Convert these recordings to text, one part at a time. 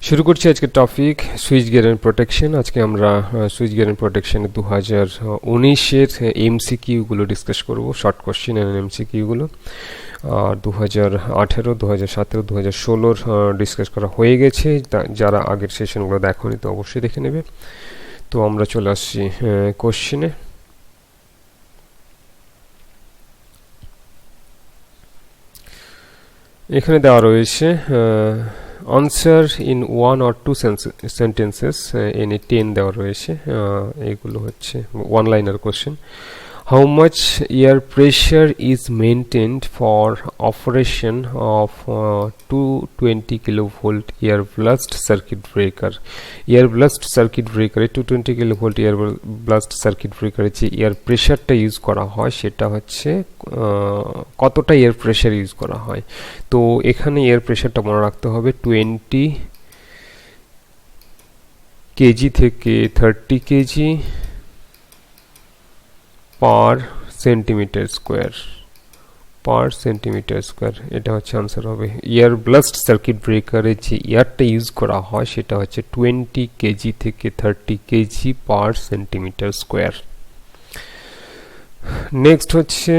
শুরু করছি আজকের topic switchgear and protection. আজকে আমরা সুইচ গিয়ার এন্ড প্রোটেকশনের 2019-এর এমসিকিউ গুলো ডিসকাস করব, শর্ট কোশ্চেন এন্ড এমসিকিউ গুলো। আর 2018, 2017, 2016-র ডিসকাস করা হয়ে গেছে। যারা আগের সেশনগুলো দেখোনি তো অবশ্যই দেখে নেবে। তো আমরা চলে আসছি কোশ্চেনে। এখানে দেওয়া রয়েছে answer in one or two sentences any 10 দেওয়া রয়েছে। এগুলো হচ্ছে one liner question. How much air pressure is maintained for operation of 220 kilovolt air blast circuit breaker? Air blast circuit breaker 220 kilovolt air blast circuit breaker যে air প্রেশারটা use করা হয় সেটা হচ্ছে কতটা এয়ার প্রেশার ইউজ করা হয়। তো এখানে এয়ার প্রেশারটা মনে রাখতে হবে 20 কেজি থেকে 30 কেজি পার সেন্টিমিটার স্কোয়ার। এটা হচ্ছে আনসার হবে। এয়ার ব্লাস্ট সার্কিট ব্রেকারে যে এয়ারটা ইউজ করা হয় সেটা হচ্ছে 20 কেজি থেকে 30 কেজি পার সেন্টিমিটার স্কোয়ার। নেক্সট হচ্ছে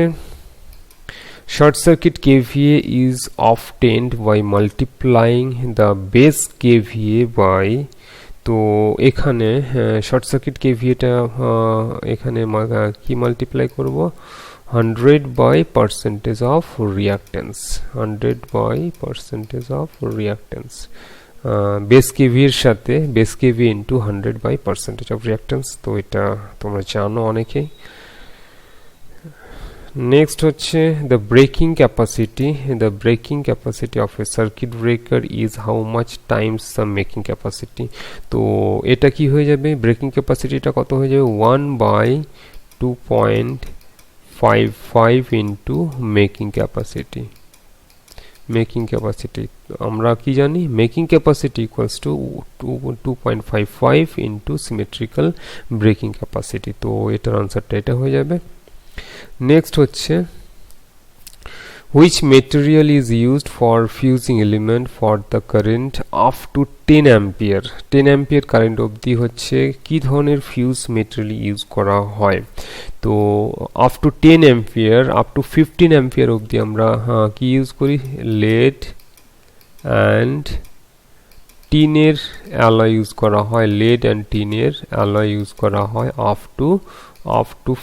short circuit KVA is obtained by multiplying the base KVA by, তো এখানে শর্ট সার্কিট কেভিএটা এখানে কি মাল্টিপ্লাই করব 100 by percentage of reactance. Base কেভিএর সাথে base kV into 100 by percentage of reactance. তো এটা তোমরা জানো অনেকেই। নেক্সট হচ্ছে the breaking capacity of a circuit breaker is how much times the making capacity? তো এটা কি হয়ে যাবে, ব্রেকিং ক্যাপাসিটিটা কত হয়ে যাবে 1 বাই 2.55 ইন্টু মেকিং ক্যাপাসিটি। আমরা কি জানি, making capacity equals to 2.55 into symmetrical breaking capacity. তো এটার আনসারটা এটা হয়ে যাবে। নেক্সট হচ্ছে which material is used for fusing element for the current up to 10 ampere? 10 ampere current অবধি হচ্ছে কি ধরনের ফিউজ মেটেরিয়াল ইউজ করা হয়। তো up to 10 ampere up to 15 ampere অবধি আমরা কি ইউজ করি, lead and টিনের অ্যালয় ইউজ করা হয়। lead and টিনের অ্যালয় ইউজ করা হয় আপ টু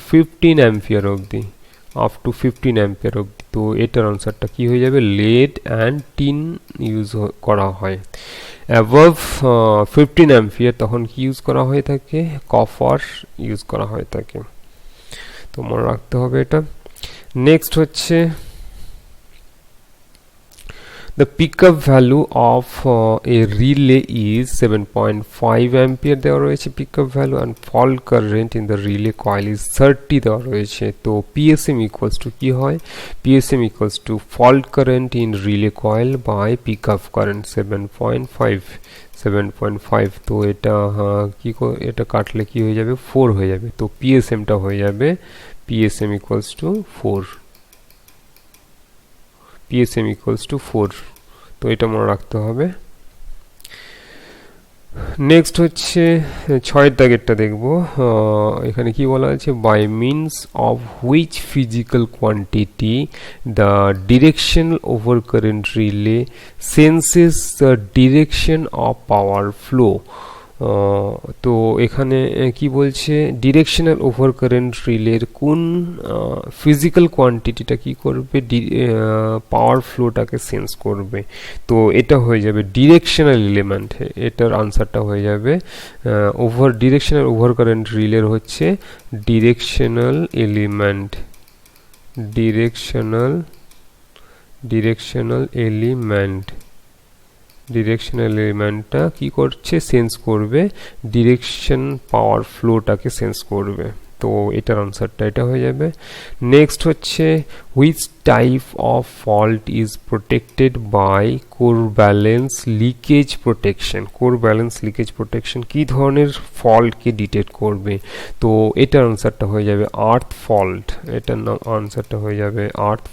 15 ampere অবধি, তো এটার আনসারটা কি হয়ে যাবে, lead and tin ইউজ করা হয়। অ্যাবভ 15 ampere তখন কি ইউজ করা হয়ে থাকে, কপার ইউজ করা হয়ে থাকে। তো মনে রাখতে হবে এটা। নেক্সট হচ্ছে the pickup value of a relay is 7.5 ampere দেওয়া রয়েছে pickup value, and fault current in the relay coil is 30 দেওয়া রয়েছে। তো PSM equals to কি হয়, PSM equals to fault current in relay coil by pickup current 7.5। তো এটা এটা কাটলে কি হয়ে যাবে, 4 হয়ে যাবে। তো PSM টা হয়ে যাবে PSM equals to 4। PSM equals to 4। তো এটা মনে রাখতে হবে। নেক্সট হচ্ছে 6 দাগেরটা দেখব। এখানে কি বলা আছে, by means of which physical quantity the directional overcurrent relay senses the direction of power flow. তো এখানে কি বলছে, ডিরেকশনাল ওভার কারেন্ট রিলের কোন ফিজিক্যাল কোয়ান্টিটিটা কি করবে, পাওয়ার ফ্লোটাকে সেন্স করবে। তো এটা হয়ে যাবে ডিরেকশনাল এলিমেন্ট। এটার আনসারটা হয়ে যাবে ডিরেকশনাল ওভার কারেন্ট রিলের হচ্ছে ডিরেকশনাল এলিমেন্ট। ডিরেকশনাল এলিমেন্টটা কি করছে, সেন্স করবে ডিরেকশন পাওয়ার ফ্লোটাকে সেন্স করবে। তো এটার আনসারটা এটা হয়ে যাবে। নেক্সট হচ্ছে which type of fault is protected by core balance leakage protection. কি ধরনের ফল্টকে ডিটেক্ট করবে। তো এটার আনসারটা হয়ে যাবে আর্থ ফল্ট। এটার আনসারটা হয়ে যাবে আর্থ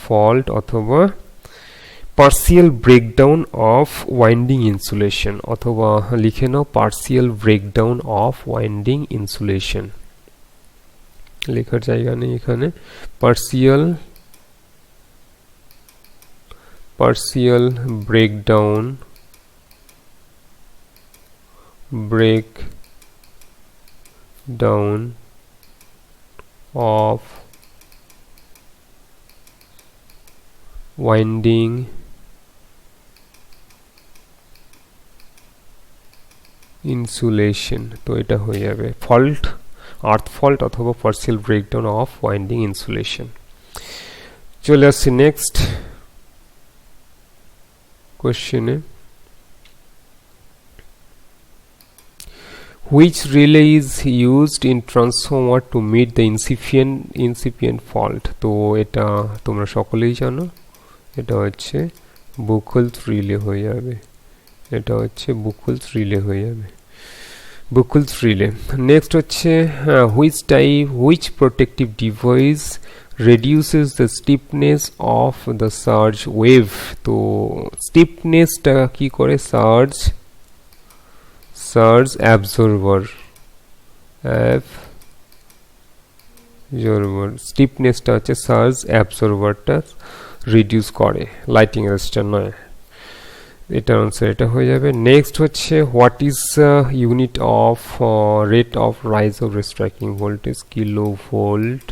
ফল্ট অথবা partial breakdown of winding insulation, অথবা লিখে নাও partial breakdown of winding insulation, লেখার জায়গা নেই এখানে। Partial breakdown of winding insulation, তো এটা হয়ে যাবে ফল্ট, আর্থ ফল্ট অথবা partial breakdown of winding insulation. চলে আসছি নেক্সট কোশ্চেনে। Which relay is used in transformer to meet the incipient fault? তো এটা তোমরা সকলেই জানো, এটা হচ্ছে বুকলস রিলে হয়ে যাবে, এটা হচ্ছে বুকলস রিলে হয়ে যাবে, বুকলস রিলে। নেক্সট হচ্ছে which protective device reduces the stiffness of the surge wave? তো স্টিফনেসটা কি করে? সার্জ অ্যাবজর্বার, স্টিফনেসটা হচ্ছে সার্জ অ্যাবজর্বারটা রিডিউস করে, লাইটিং রেজিস্টার নয়। এটার আনসার এটা হয়ে যাবে। নেক্সট হচ্ছে what is unit of rate of rise of striking voltage? Kilo volt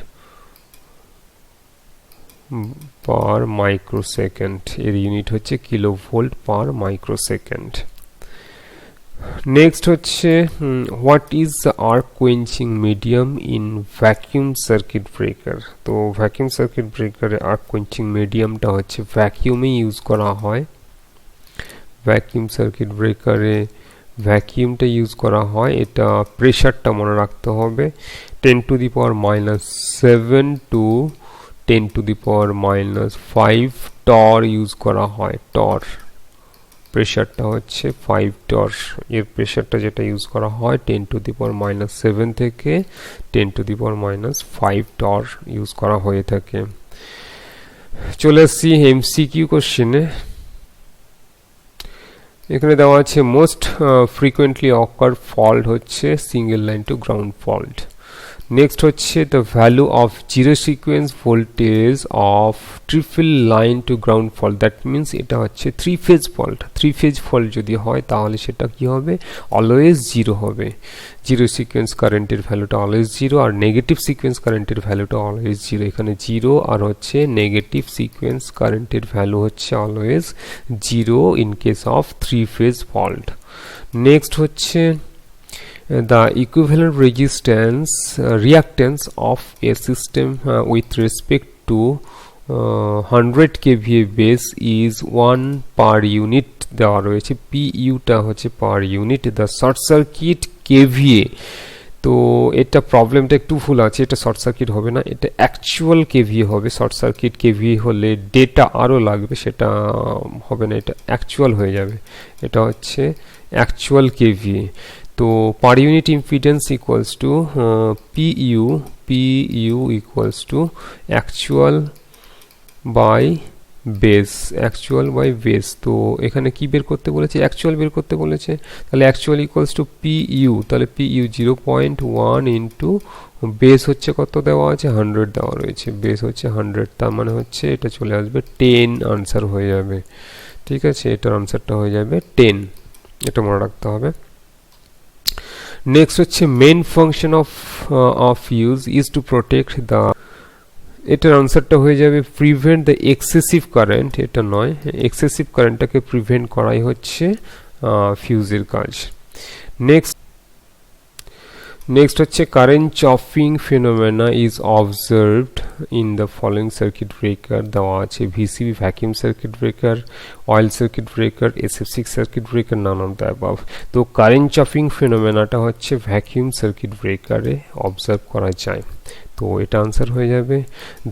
per microsecond, এর ইউনিট হচ্ছে kilo volt per microsecond. Next হচ্ছে what is the arc quenching medium in vacuum circuit breaker? তো vacuum circuit ব্রেকারে arc quenching মিডিয়ামটা হচ্ছে ভ্যাকিউমে use করা হয়, ভ্যাকিউম সার্কিট ব্রেকারে ভ্যাকিউমটা ইউজ করা হয়। এটা প্রেশারটা মনে রাখতে হবে, 10⁻⁻7 টু 10⁻⁻5 টর ইউজ করা হয়। টর প্রেশারটা হচ্ছে 5 টর, এর প্রেশারটা যেটা ইউজ করা হয় 10⁻⁻7 থেকে 10⁻⁻5 টর ইউজ করা হয়ে থাকে। চলে আসছি এমসিকিউ কোশ্চেনে। এখানে দেওয়া আছে মোস্ট ফ্রিকোয়েন্টলি অকার ফল্ট হচ্ছে single line to ground fault. Next হচ্ছে the value of zero sequence voltage of triple line to ground fault, that means এটা হচ্ছে three phase fault. Three phase fault যদি হয় তাহলে সেটা কি হবে? অলওয়েজ জিরো হবে। জিরো সিকোয়েন্স কারেন্টের ভ্যালুটা অলওয়েজ জিরো, আর নেগেটিভ সিকোয়েন্স কারেন্টের ভ্যালুটা অলওয়েজ জিরো। এখানে জিরো আর হচ্ছে নেগেটিভ সিকোয়েন্স কারেন্টের ভ্যালু হচ্ছে always zero in case of three phase fault. Next হচ্ছে the equivalent resistance reactance of a system with respect to 100 kVA base is 1 per unit দেওয়া রয়েছে। PU টা হচ্ছে per unit. The short circuit KVA, তো এটা প্রবলেমটা একটু ভুল আছে, এটা শর্ট সার্কিট হবে না, এটা অ্যাকচুয়াল KVA হবে। শর্ট সার্কিট KVA হলে ডেটা আরও লাগবে, সেটা হবে না, এটা অ্যাকচুয়াল হয়ে যাবে। এটা হচ্ছে অ্যাকচুয়াল KVA। তো per unit impedance equals to PU equals to actual by base, actual by base. তো এখানে কি বের করতে বলেছে? অ্যাকচুয়াল বের করতে বলেছে, তাহলে অ্যাকচুয়াল ইকুয়ালস টু PU, তাহলে PU 0.1 ইন্টু বেস হচ্ছে কত দেওয়া আছে? 100 দেওয়া রয়েছে, বেস হচ্ছে 100, তার মানে হচ্ছে এটা চলে আসবে 10 আনসার হয়ে যাবে। ঠিক আছে, এটার আনসারটা হয়ে যাবে 10, এটা মনে রাখতে হবে। নেক্সট হচ্ছে main function of use is to protect the, এটার আনসারটা হয়ে যাবে প্রিভেন্ট দ্য এক্সেসিভ কারেন্ট। এটা নয়, এক্সেসিভ কারেন্টটাকে প্রিভেন্ট করাই হচ্ছে ফিউজের কাজ। নেক্সট হচ্ছে current chopping phenomena is observed in the following circuit breaker. দেওয়া আছে VCB vacuum circuit breaker, oil circuit breaker, SF6 circuit breaker, none of the above. তো current chopping ফিনোমেনাটা হচ্ছে ভ্যাকিউম সার্কিট ব্রেকারে অবজার্ভ করা যায়। তো এটা আনসার হয়ে যাবে।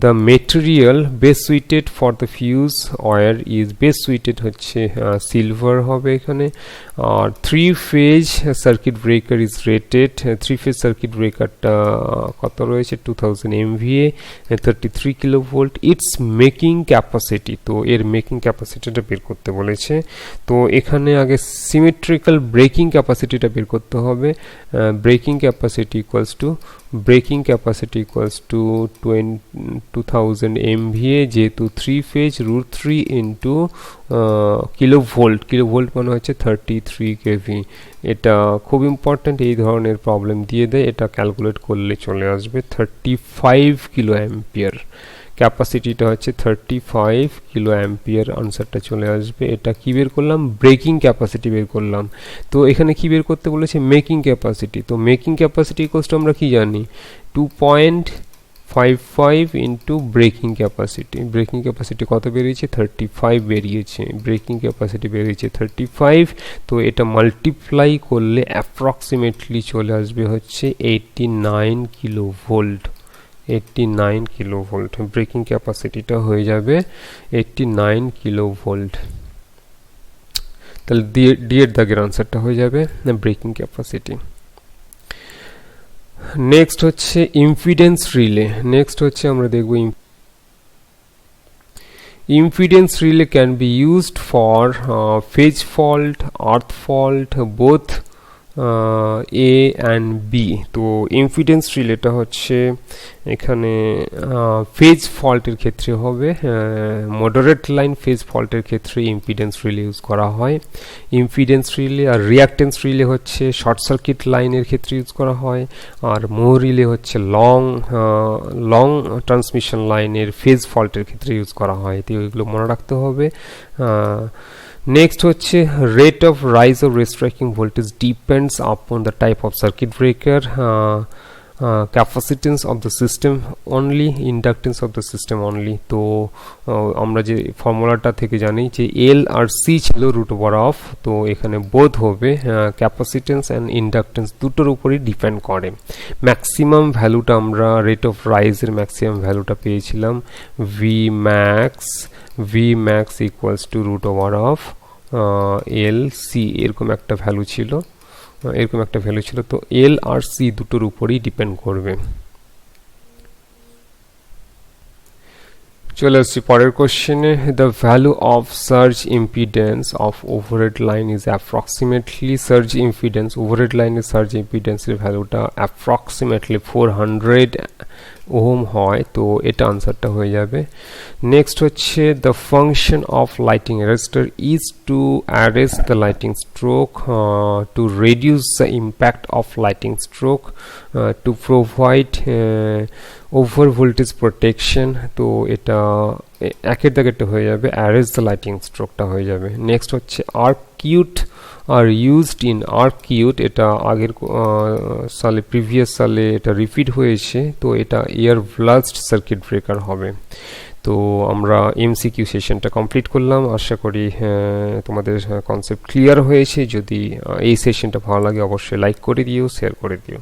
The material best suited for the fuse wire is best suited হচ্ছে সিলভার হবে এখানে। আর 3 phase circuit breaker is rated, 3 phase circuit ব্রেকারটা কত রয়েছে 2000 MVA 33 kilovolt. It's making capacity, তো এর মেকিং ক্যাপাসিটিটা বের করতে বলেছে। তো এখানে আগে সিমেট্রিক্যাল ব্রেকিং ক্যাপাসিটিটা বের করতে হবে। Breaking capacity equals to 2000 MVA, যেহেতু 3 ফেজ √3 ইন্টু কিলোভোল্ট, কিলোভোল্ট মানে হচ্ছে 33 kV। এটা খুব ইম্পর্ট্যান্ট, এই ধরনের প্রবলেম দিয়ে দেয়, এটা ক্যালকুলেট করলে চলে আসবে 35 কিলো অ্যাম্পিয়ার। ক্যাপাসিটিটা হচ্ছে 35 কিলো অ্যাম্পিয়ার, আনসারটা চলে আসবে। এটা কি বের করলাম, ব্রেকিং ক্যাপাসিটি বের করলাম। তো এখানে কি বের করতে বলেছে, মেকিং ক্যাপাসিটি। তো মেকিং ক্যাপাসিটি ইকুয়ালস টু আমরা কি জানি 2.55 into breaking capacity. Breaking capacity কত বেরিয়েছে 35 বেরিয়েছে, ব্রেকিং ক্যাপাসিটি বেরিয়েছে 35। তো এটা মাল্টিপ্লাই করলে অ্যাপ্রক্সিমেটলি চলে আসবে হচ্ছে 89 কিলোভোল্ট। 89 কিলোভোল্ট ব্রেকিং ক্যাপাসিটিটা হয়ে যাবে 89 কিলোভোল্ট। তাহলে ডি এর দাগের আনসারটা হয়ে যাবে ব্রেকিং ক্যাপাসিটি। নেক্সট হচ্ছে ইম্পিডেন্স রিলে। নেক্সট হচ্ছে আমরা দেখব impedance relay can be used for phase fault, earth fault, both A and B। তো ইম্পিডেন্স রিলেটা হচ্ছে এখানে ফেজ ফল্টের ক্ষেত্রে হবে, মডারেট লাইন ফেজ ফল্টের ক্ষেত্রে ইম্পিডেন্স রিলে ইউজ করা হয়। ইম্পিডেন্স রিলে আর রিঅ্যাক্টেন্স রিলে হচ্ছে শর্ট সার্কিট লাইনের ক্ষেত্রে ইউজ করা হয়, আর মোহ রিলে হচ্ছে লং ট্রান্সমিশন লাইনের ফেজ ফল্টের ক্ষেত্রে ইউজ করা হয়। তো এগুলো মনে রাখতে হবে। নেক্সট হচ্ছে rate of rise or striking voltage depends upon the type of circuit breaker, capacitance of the system only, inductance of the system only। তো আমরা যে ফর্মুলাটা থেকে জানি যে L আর C ছিল √of, তো এখানে বোধ হবে ক্যাপাসিটেন্স অ্যান্ড ইন্ডাকটেন্স দুটোর উপরই ডিপেন্ড করে। ম্যাক্সিমাম ভ্যালুটা আমরা রেট অফ রাইজের ম্যাক্সিমাম ভ্যালুটা পেয়েছিলাম Vmax equals to √of LC, এরকম একটা ভ্যালু ছিল, তো L আর C দুটোর উপরই ডিপেন্ড করবে। চলে আসছি পরের কোশ্চেনে। The value of surge impedance of overhead line is approximately, surge impedance overhead লাইনের সার্জ ইম্পিডেন্সের ভ্যালুটা অ্যাপ্রক্সিমেটলি 400 ওহম হয়। তো এটা আনসারটা হয়ে যাবে। নেক্সট হচ্ছে the function of lighting arrester is two arrest the lighting stroke, to reduce the impact of lighting stroke, to provide over voltage protection. তো এটা একের দাগেরটা হয়ে যাবে, অ্যারেস্ট দ্য লাইটিং স্ট্রোকটা হয়ে যাবে। নেক্সট হচ্ছে আর্কিউট আর ইউজড ইন আর্কিউট, এটা আগের সালে প্রিভিয়াস সালে এটা রিপিট হয়েছে, তো এটা এয়ার ব্লাস্ট সার্কিট ব্রেকার হবে। তো আমরা MCQ সেশনটা কমপ্লিট করলাম, আশা করি তোমাদের কনসেপ্ট ক্লিয়ার হয়েছে। যদি এই সেশনটা ভালো লাগে অবশ্যই লাইক করে দিও, শেয়ার করে দিও।